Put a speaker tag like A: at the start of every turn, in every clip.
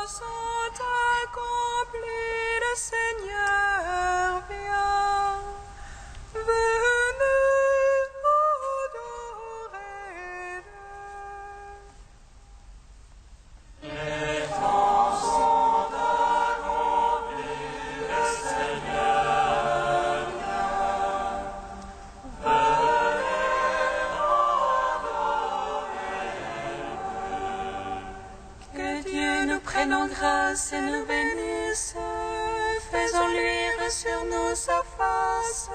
A: sont accomplis, le Seigneur vient. Venez adorer-le.
B: Les temps sont accomplis, le Seigneur vient. Venez adorer-le.
A: Que Dieu nous prenne en grâce et nous bénisse, faisons luire sur nous sa face.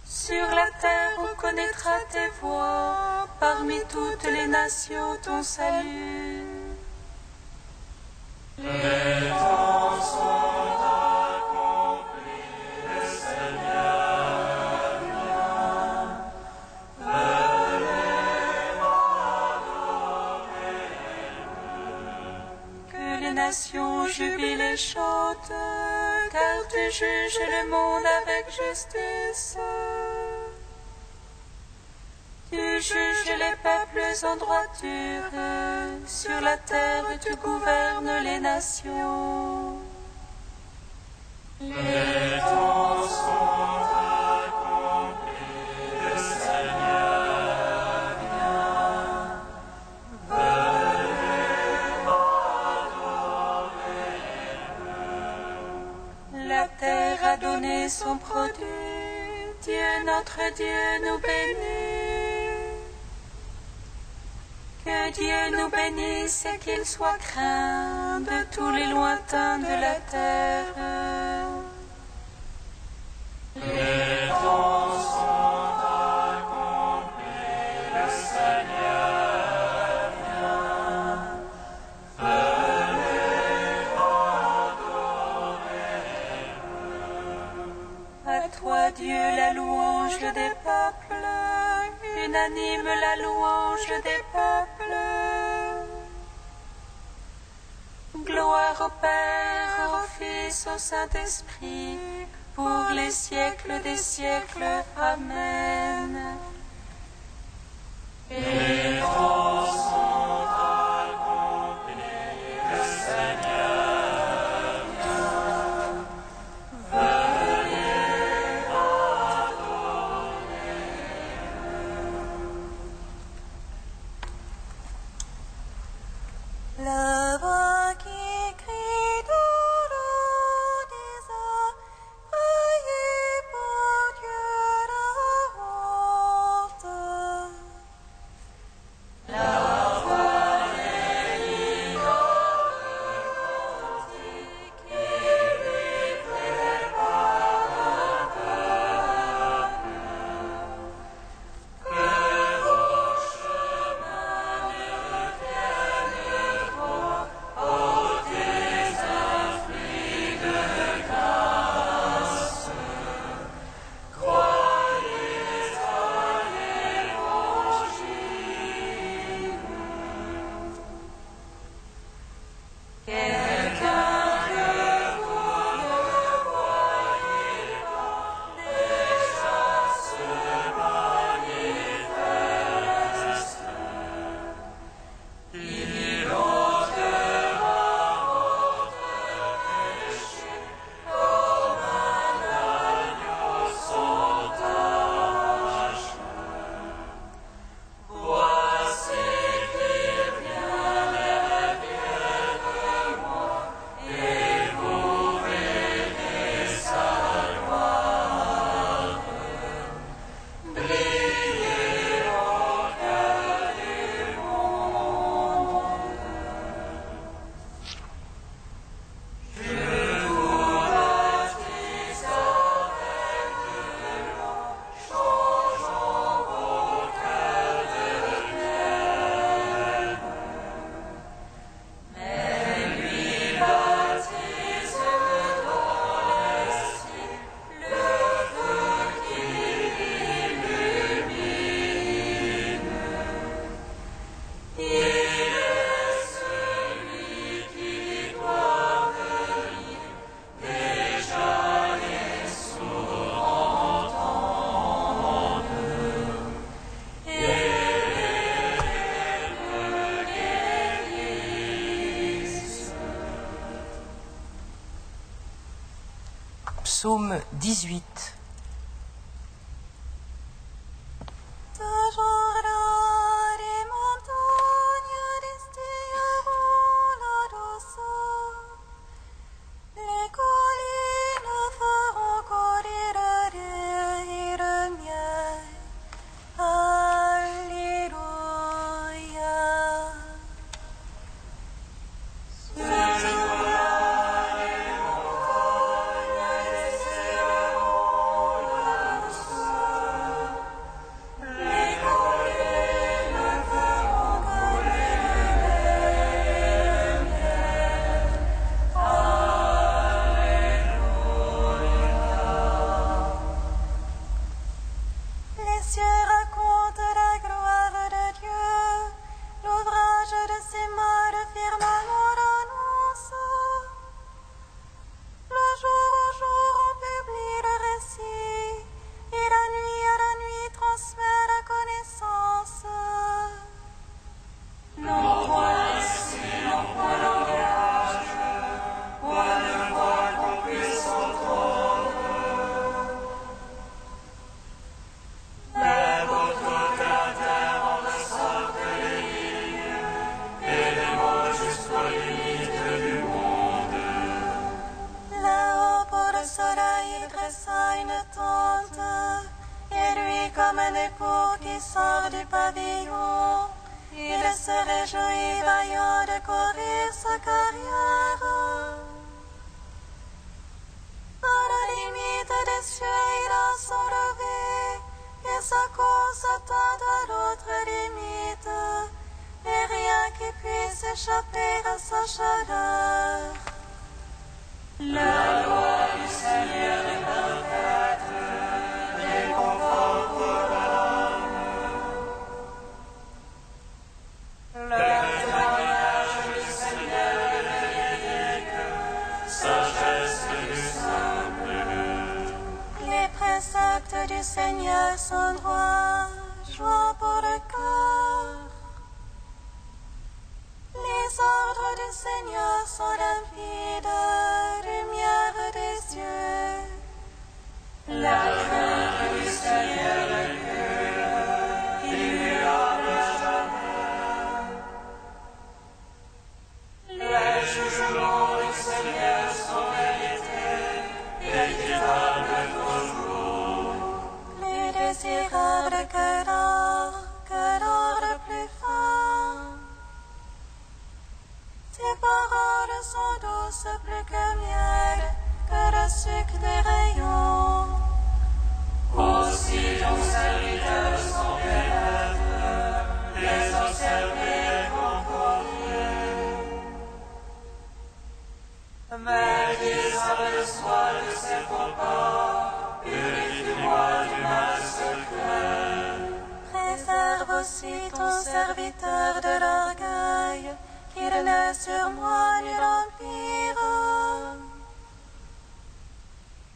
A: Sur la terre on connaîtra tes voies, parmi toutes les nations ton salut.
B: Les temps sont accomplis, le Seigneur vient. Venez adorer-le.
A: Que les nations jubilent et chantent, car tu juges le monde avec justice. Tu juges les peuples en droiture, sur la terre tu gouvernes les nations.
B: Les temps sont accomplis, le Seigneur vient. Venez adorer-le.
A: La terre a donné son produit, Dieu notre Dieu nous bénit. Que Dieu nous bénisse et qu'il soit craint de tous les lointains de la terre.
B: Les temps sont accomplis, le Seigneur vient. Venez adorer-le.
A: À toi Dieu la louange des peuples, unanime la louange des peuples. Gloire au Père, au Fils, au Saint-Esprit, pour les siècles des siècles. Amen.
B: Les temps sont accomplis, le Seigneur vient. Venez adorer-le.
A: La voix qui crie dans l'eau des âmes, ayez pour Dieu la honte.
C: Psaume 18.
A: Toujours là, les montagnes distilleront la douceur. Les collines feront courir le et le miel. Alléluia. Les cieux racontent la gloire de Dieu, l'ouvrage de ses mains, le firmament l'annonce. Le jour au jour on publie le récit, et la nuit à la nuit transmet la connaissance. Non point esprit, non point langage, point de voix qu'on puisse entendre.
B: Mais votre caractère en ressort que les lignes, et les mots jusqu'aux limites du monde.
A: Là-haut pour le soleil, il dressa une tente, et lui comme un époux qui sort du pavillon, il se réjouit vaillant de courir sa carrière. À la limite des cieux, il a son lever, et sa course atteint à l'autre limite, et rien qui puisse échapper à sa chaleur.
B: La loi du Seigneur est parfaite, réconforte l'âme. Le témoignage du Seigneur est véridique, sagesse du simple.
A: Les préceptes du Seigneur sont droits, joie pour le cœur. Les ordres du Seigneur sont limpides, lumière des yeux.
B: La crainte du Seigneur est pure, immuable jamais. Les jugements du Seigneur sont vérités, équitables toujours.
A: Plus désirable que l'or le plus fin. Tes paroles sont douces plus que miel, que le sucre des rayons.
B: Aussi ton serviteur son bien-être, les observer et conforter. Mais qu'ils savent le soin de ses faux pas, purifie-moi du mal secret.
A: Préserve aussi ton serviteur de l'orgueil, qu'il n'ait sur moi nul empire.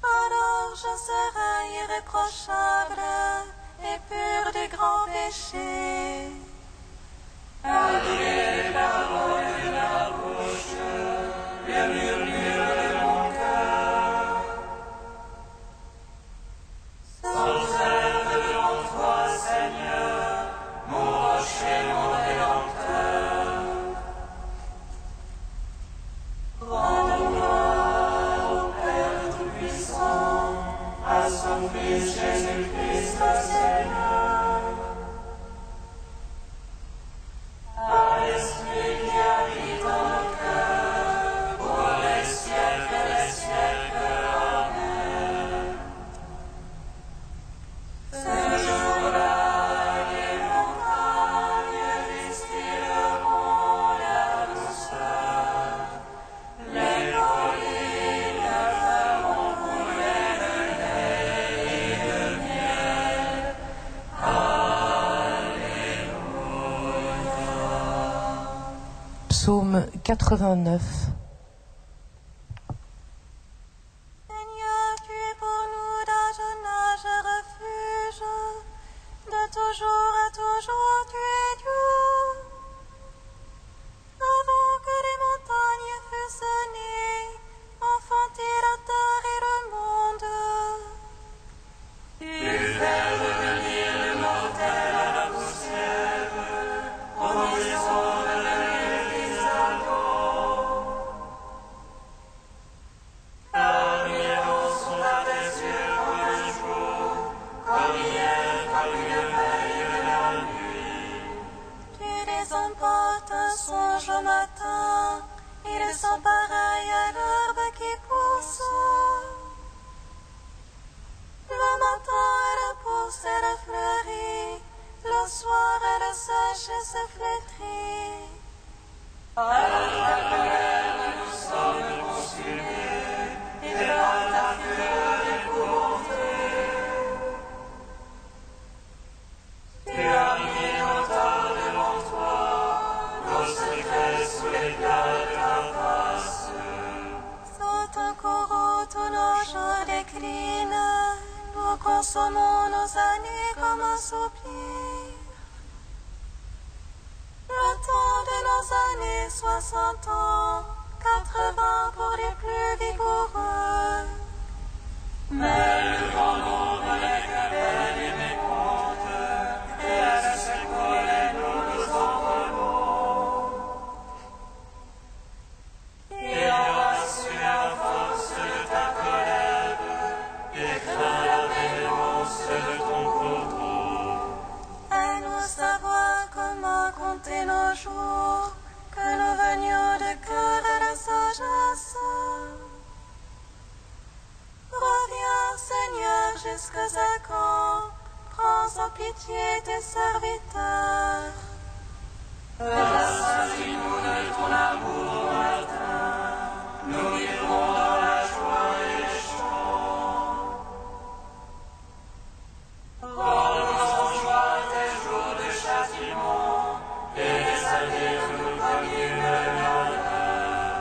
A: Alors je serai irréprochable et pur du grand péché.
B: Malgré les paroles de ma bouche, le murmure de mon cœur. S'observe devant toi, Seigneur, mon rocher, mon rédempteur. Rends gloire au Père Tout-Puissant, à son Fils Jésus-Christ le Seigneur. À l'Esprit qui habite en nos cœurs, pour les siècles des siècles. Amen. Ce jour-là, les montagnes distilleront la douceur, les collines feront couler le lait et le miel.
C: Psaume 89.
A: Seigneur, tu es pour nous d'âge en âge refuge, de toujours à toujours tu es Dieu. Avant que les montagnes fussent nées, enfanter la terre et le monde, les emporte un songe au matin, ils sont pareils à l'herbe qui pousse. Le matin elle pousse, elle fleurit, le soir elle sèche et se flétrit.
B: Alors ta colère, nous sommes consumés, et par ta fureur épouvantés. Tu as mis nos torts devant toi, nos secrets sous l'éclat de ta face.
A: Sous ton courroux tous nos jours déclinent, nous consommons nos années comme un soupir. Le temps de nos années 60 ans, 80 pour les plus vigoureux.
B: Mais le grand nombre n'est qu'un bel mécompte, et à ce colère nous nous envolons. Et embrasse la force de ta colère, et crains la véhémence de ton courroux.
A: Aide-nous savoir comment compter nos jours, que nous venions de cœur à la sagesse. Reviens, Seigneur, jusqu'à quand, prends en pitié tes serviteurs.
B: Rassasie-nous de ton amour au matin, nous vivrons dans la joie et les chants. Rends-nous en joie tes jours de châtiment, et déshabille-nous comme il me malheur.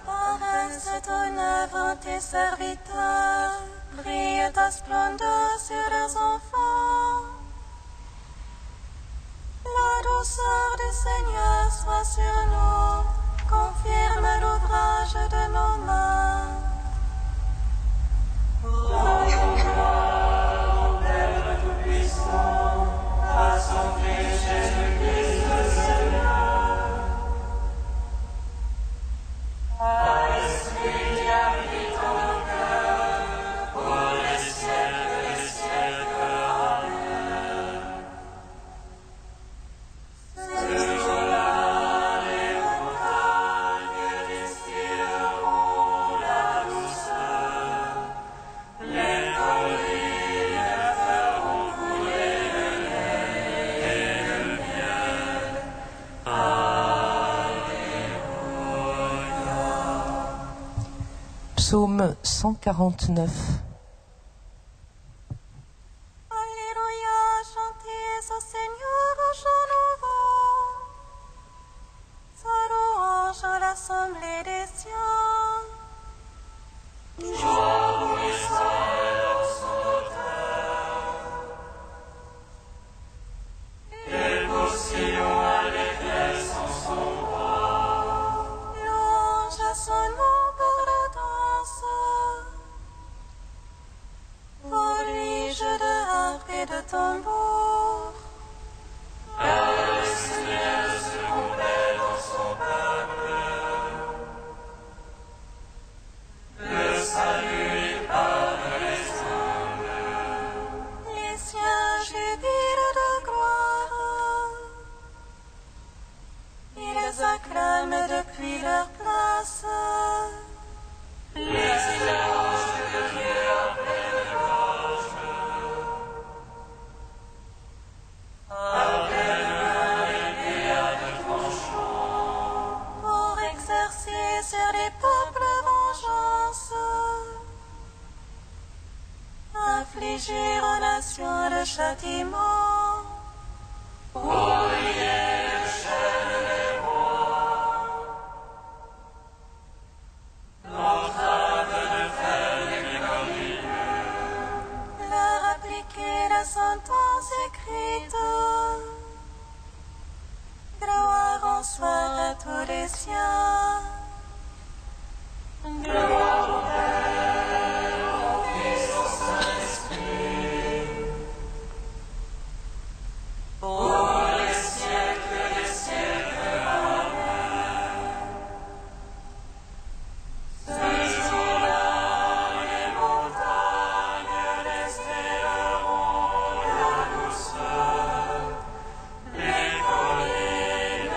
A: Paraisse ton œuvre en tes serviteurs, brille ta splendeur sur leurs enfants. La douceur du Seigneur soit sur nous, confirme l'ouvrage de nos mains.
B: Rendons gloire au Père Tout-Puissant, à son Fils Jésus-Christ le Seigneur. À l'Esprit qui habite en nos cœurs, pour les siècles des siècles. Amen. Ce jour-là, les montagnes distilleront la douceur, les collines feront couler le lait et le miel.
C: Psaume 149.
A: Alléluia, chantez au Seigneur un chant nouveau. Sa louange à l'assemblée des siens.
B: Joie pour Israël en son auteur, et pour Sion allégresse en son roi.
A: Louange à son nom par la danse. Pour lui, jeu de harpe et de tambour.
B: Car le Seigneur se complaît dans son peuple. Le salut lui parle les humbles.
A: Les siens jubilent de gloire. Ils acclament depuis leur place.
B: Les anges de Dieu à pleine gorge. À pleine main épée à deux tranchants.
A: Pour exercer sur les peuples vengeance, infliger aux nations le châtiment,
B: Pour lier de chaîne les rois. L'entrave de fer les milieu.
A: leur appliquer la sentence écrite. Gloire en soit à tous les siens.
B: Gloire au Père, au Fils, au Saint-Esprit. Pour les siècles des siècles. Amen. Ce jour-là, les montagnes destilleront la douceur, les collines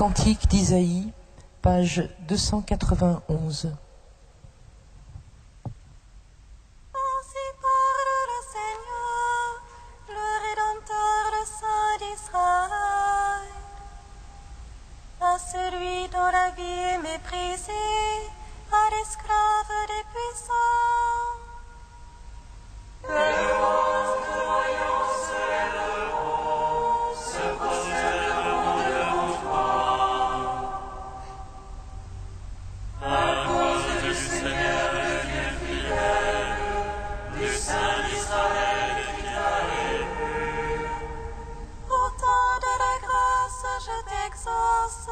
C: Cantique d'Isaïe, page 291.
A: Ainsi parle le Seigneur, le Rédempteur, le Saint d'Israël. À celui dont la vie est méprisée, à l'esclave des puissants. Autant de la grâce, je t'exauce,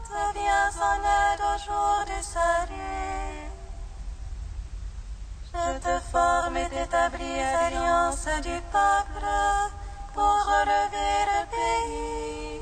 A: te viens en aide au jour du salut. Je te forme et t'établis alliance du peuple pour relever le pays.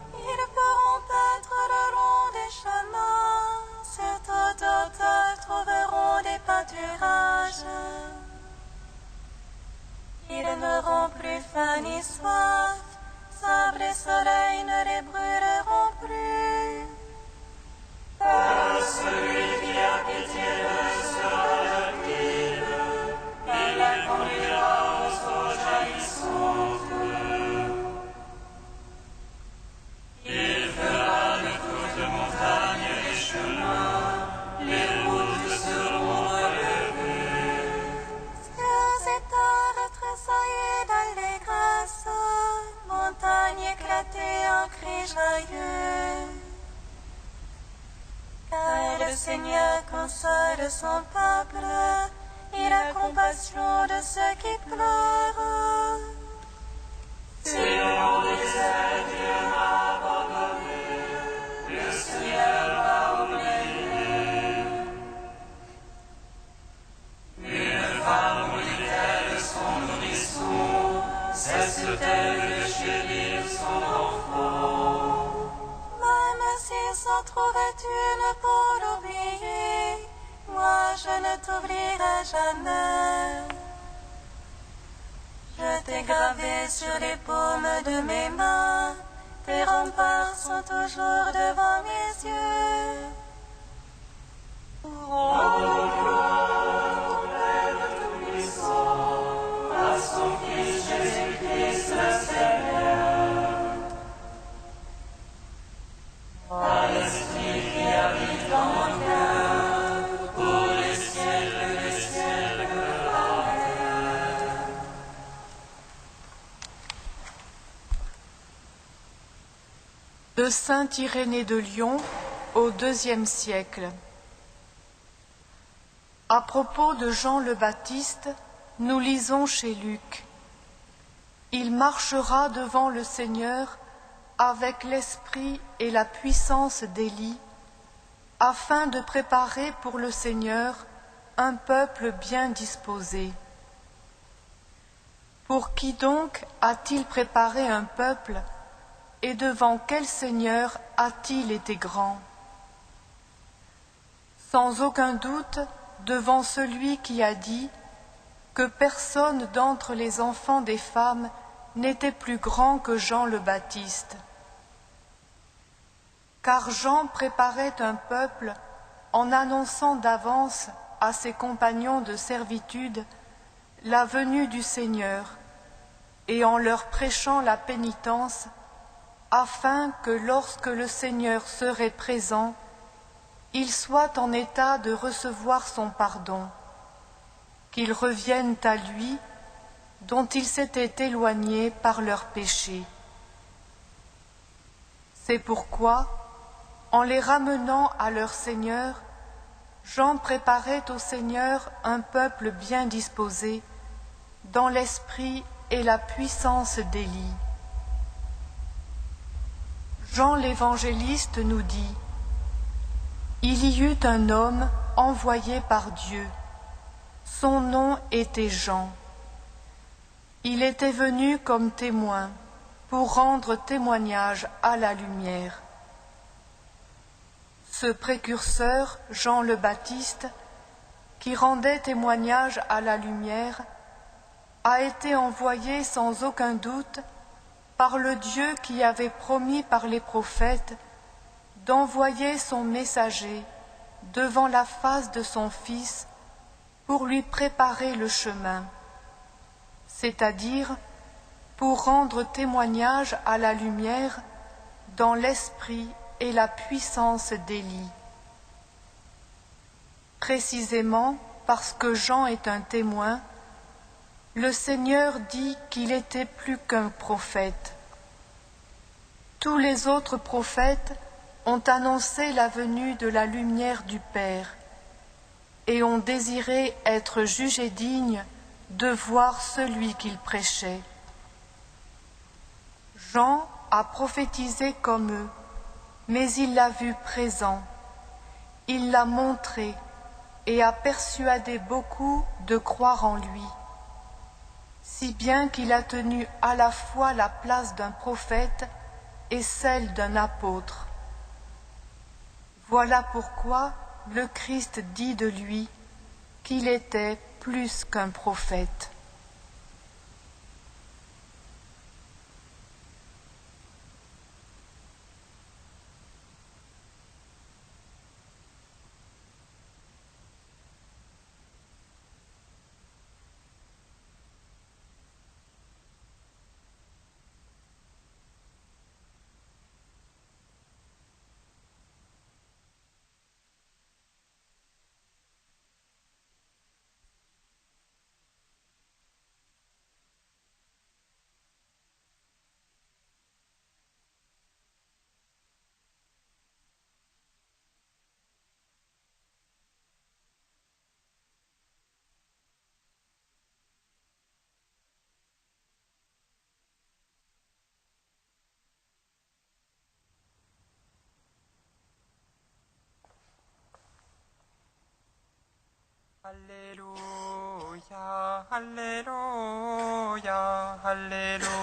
A: Ils feront paître le long des chemins, sur toute hauteur trouveront des pâturages. Ils n'auront plus faim ni soif, sable et soleil ne les brûleront plus.
B: Celui qui a pitié d'eux sera leur guide, il les conduira aux eaux jaillissantes. Il fera de toutes montagnes des chemins, les routes seront relevées.
A: Cieux et terre tressaillés d'allégresse, montagnes éclatées en cris joyeux. Car le Seigneur console son peuple, il a compassion de ceux qui pleurent.
B: Si on disait Dieu m'a abandonné, le Seigneur m'a oublié. Une femme brûle-t-elle son nourrisson, cesse-t-elle de chérir son enfant?
A: Même s'il s'en trouvait une pour l'oublier, moi je ne t'oublierai jamais. Je t'ai gravé sur les paumes de mes mains, tes remparts sont toujours devant mes yeux.
B: À son Fils Jésus-Christ le Seigneur. À l'Esprit qui habite dans mon cœur, pour les siècles des siècles. Amen.
D: De saint Irénée de Lyon au IIe siècle. À propos de Jean le Baptiste, nous lisons chez Luc. Il marchera devant le Seigneur avec l'esprit et la puissance d'Élie, afin de préparer pour le Seigneur un peuple bien disposé. Pour qui donc a-t-il préparé un peuple, et devant quel Seigneur a-t-il été grand? Sans aucun doute, devant celui qui a dit que personne d'entre les enfants des femmes n'était plus grand que Jean le Baptiste. Car Jean préparait un peuple en annonçant d'avance à ses compagnons de servitude la venue du Seigneur et en leur prêchant la pénitence, afin que lorsque le Seigneur serait présent, ils soient en état de recevoir son pardon, qu'ils reviennent à lui, dont ils s'étaient éloignés par leurs péchés. C'est pourquoi, en les ramenant à leur Seigneur, Jean préparait au Seigneur un peuple bien disposé, dans l'esprit et la puissance d'Élie. Jean l'évangéliste nous dit: il y eut un homme envoyé par Dieu. Son nom était Jean. Il était venu comme témoin pour rendre témoignage à la lumière. Ce précurseur, Jean le Baptiste, qui rendait témoignage à la lumière, a été envoyé sans aucun doute par le Dieu qui avait promis par les prophètes d'envoyer son messager devant la face de son Fils pour lui préparer le chemin, c'est-à-dire pour rendre témoignage à la lumière dans l'esprit et la puissance d'Élie. Précisément parce que Jean est un témoin, le Seigneur dit qu'il était plus qu'un prophète. Tous les autres prophètes ont annoncé la venue de la lumière du Père et ont désiré être jugés dignes de voir celui qu'ils prêchaient. Jean a prophétisé comme eux, mais il l'a vu présent, il l'a montré et a persuadé beaucoup de croire en lui, si bien qu'il a tenu à la fois la place d'un prophète et celle d'un apôtre. Voilà pourquoi le Christ dit de lui qu'il était plus qu'un prophète.
B: Alléluia, Alléluia, Alléluia.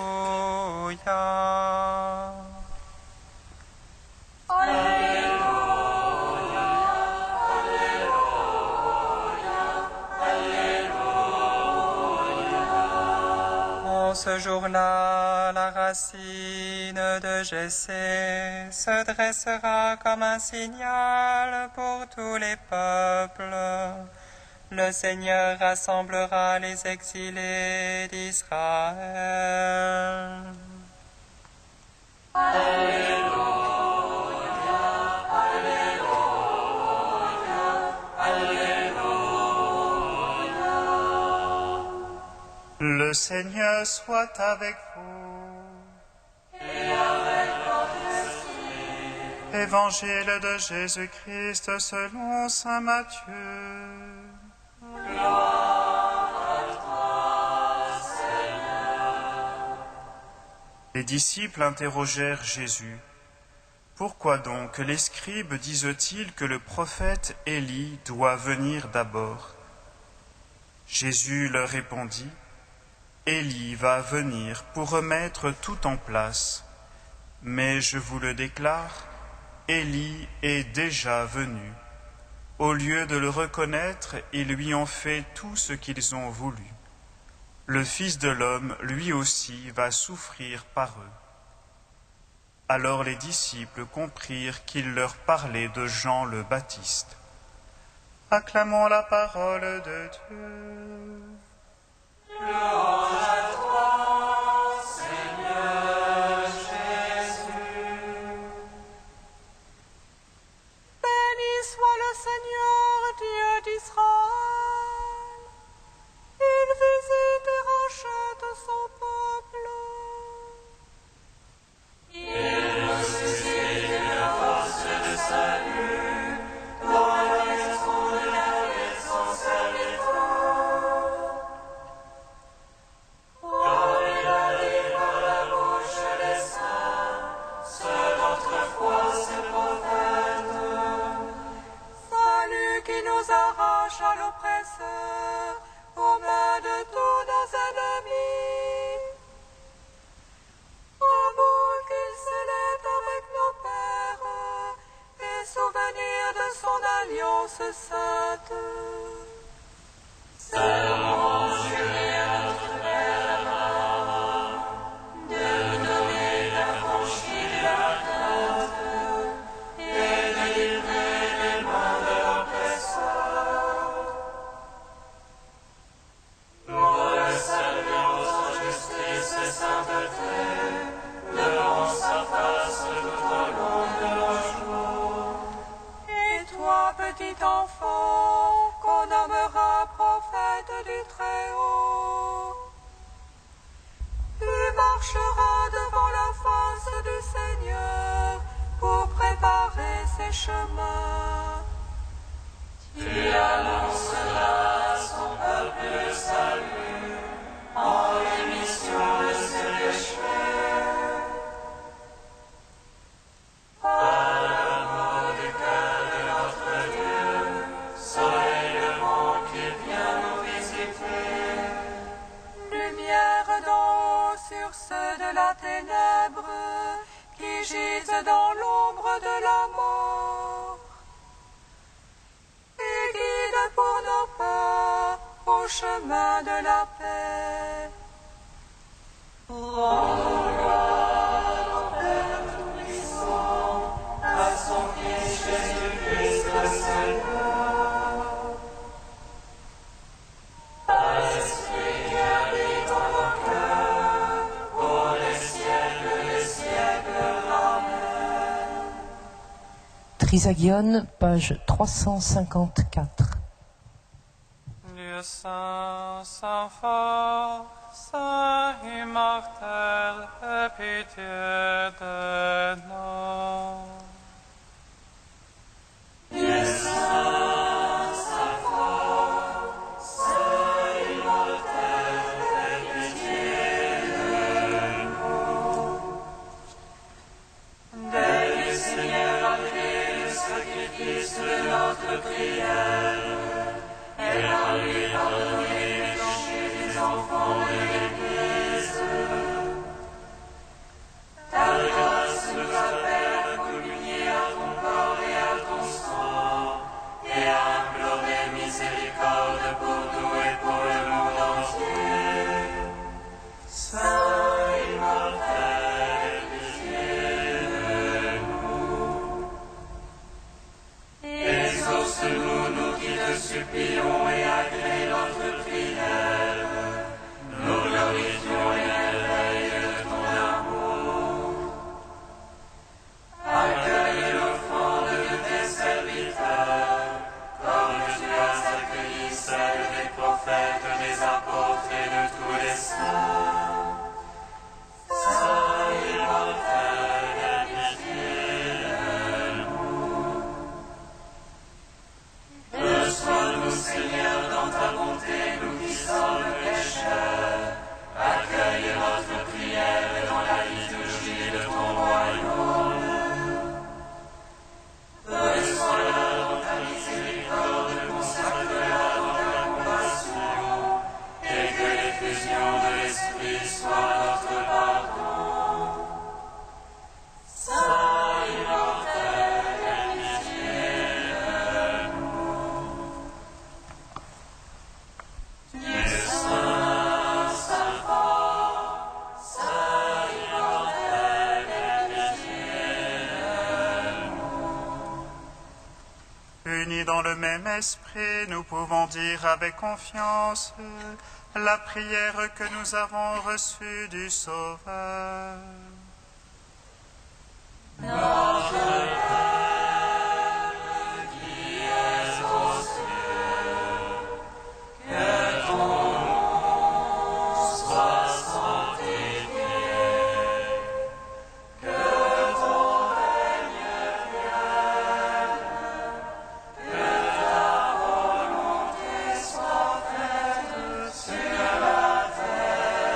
B: En ce jour-là, la racine de Jessé se dressera comme un signal pour tous les peuples. Le Seigneur rassemblera les exilés d'Israël.
A: Alléluia, Alléluia, Alléluia.
E: Le Seigneur soit avec vous.
A: Et avec votre esprit.
E: Évangile de Jésus-Christ selon saint Matthieu. Les disciples interrogèrent Jésus. « Pourquoi donc les scribes disent-ils que le prophète Élie doit venir d'abord ?» Jésus leur répondit, « Élie va venir pour remettre tout en place. Mais je vous le déclare, Élie est déjà venu. Au lieu de le reconnaître, ils lui ont fait tout ce qu'ils ont voulu. Le Fils de l'homme, lui aussi, va souffrir par eux. » Alors les disciples comprirent qu'il leur parlait de Jean le Baptiste. Acclamons la parole de Dieu.
A: Louange à toi, Seigneur Jésus.
D: Béni soit le Seigneur, Dieu d'Israël. Il visite et rachète son peuple.
A: Il nous suscite la force de salut dans la maison de la paix de son serviteur. Comme il a dit par la bouche des saints, ceux d'autrefois ses prophètes.
D: Salut qui nous arrache à alliance sainte.
B: Serment juré à notre Père Abraham, de donner l'affranchie de la crainte et de livrer les mains de l'oppresseur. Nous le saluons en justice et sainteté, devant sa face tout au long de nos jours.
D: Et toi, petit enfant, qu'on nommera prophète du Très-Haut, tu marcheras devant la face du Seigneur pour préparer ses chemins.
B: Tu annonceras à son peuple le salut, en rémission de ses péchés. Par l'amour du cœur de notre Dieu, soleil levant qui vient nous visiter.
D: Lumière d'en haut sur ceux de la ténèbre qui gisent dans l'ombre de la mort. Et guide pour nos pas au chemin de la paix.
B: Rendons gloire au Père Tout-Puissant, à son Fils Jésus-Christ le Seigneur, à l'Esprit qui habite en nos cœurs, pour les siècles des siècles. Amen.
C: Trisagion, page 354.
F: Dieu saint, saint fort, saint immortel, aie pitié de nous.
B: Dieu saint, saint fort, saint immortel, aie pitié de nous. Dès le Seigneur a créé le sacrifice de notre prière, et en lui pardonné les péchés des enfants de l'Église. Ta grâce nous appelle à communier à ton corps et à ton sang, et à implorer miséricorde pour nous et pour le monde entier. Saint immortel, pitié de nous. Exauce-nous, nous qui te supplions, et agrée notre prière. Nous glorifions et merveilles de ton amour. Accueille l'offrande de tes serviteurs, comme tu as accueilli celle des prophètes, des apôtres et de tous les saints. Saint immortel, aie pitié de nous. Reçois-nous, Seigneur, dans ta bonté, nous qui sommes pécheurs. Accueille notre prière dans la liturgie de ton royaume. Reçois-la dans ta miséricorde, consacre-la dans ta compassion, et que l'effusion de l'Esprit soit notre pardon. Saint immortel, aie pitié de nous. Dieu saint, saint fort, saint immortel, aie pitié de nous.
E: Unis dans le même esprit, nous pouvons dire avec confiance la prière que nous avons reçue du Sauveur.
B: Notre Père qui es aux cieux, que ton nom soit sanctifié, que ton règne vienne, que ta volonté soit faite sur la terre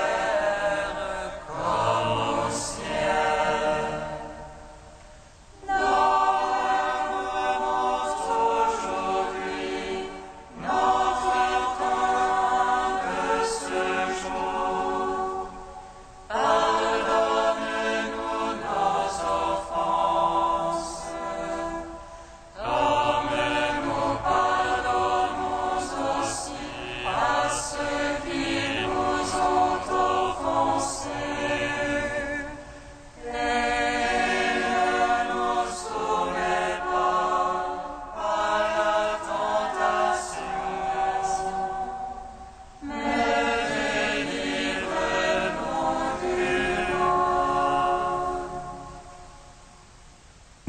B: comme au ciel.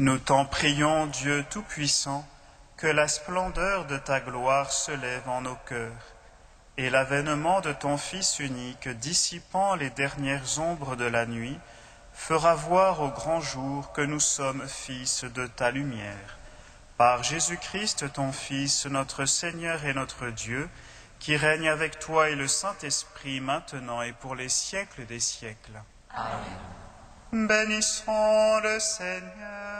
E: Nous t'en prions, Dieu Tout-Puissant, que la splendeur de ta gloire se lève en nos cœurs, et l'avènement de ton Fils unique, dissipant les dernières ombres de la nuit, fera voir au grand jour que nous sommes fils de ta lumière. Par Jésus-Christ, ton Fils, notre Seigneur et notre Dieu, qui règne avec toi et le Saint-Esprit, maintenant et pour les siècles des siècles.
B: Amen.
E: Bénissons le Seigneur.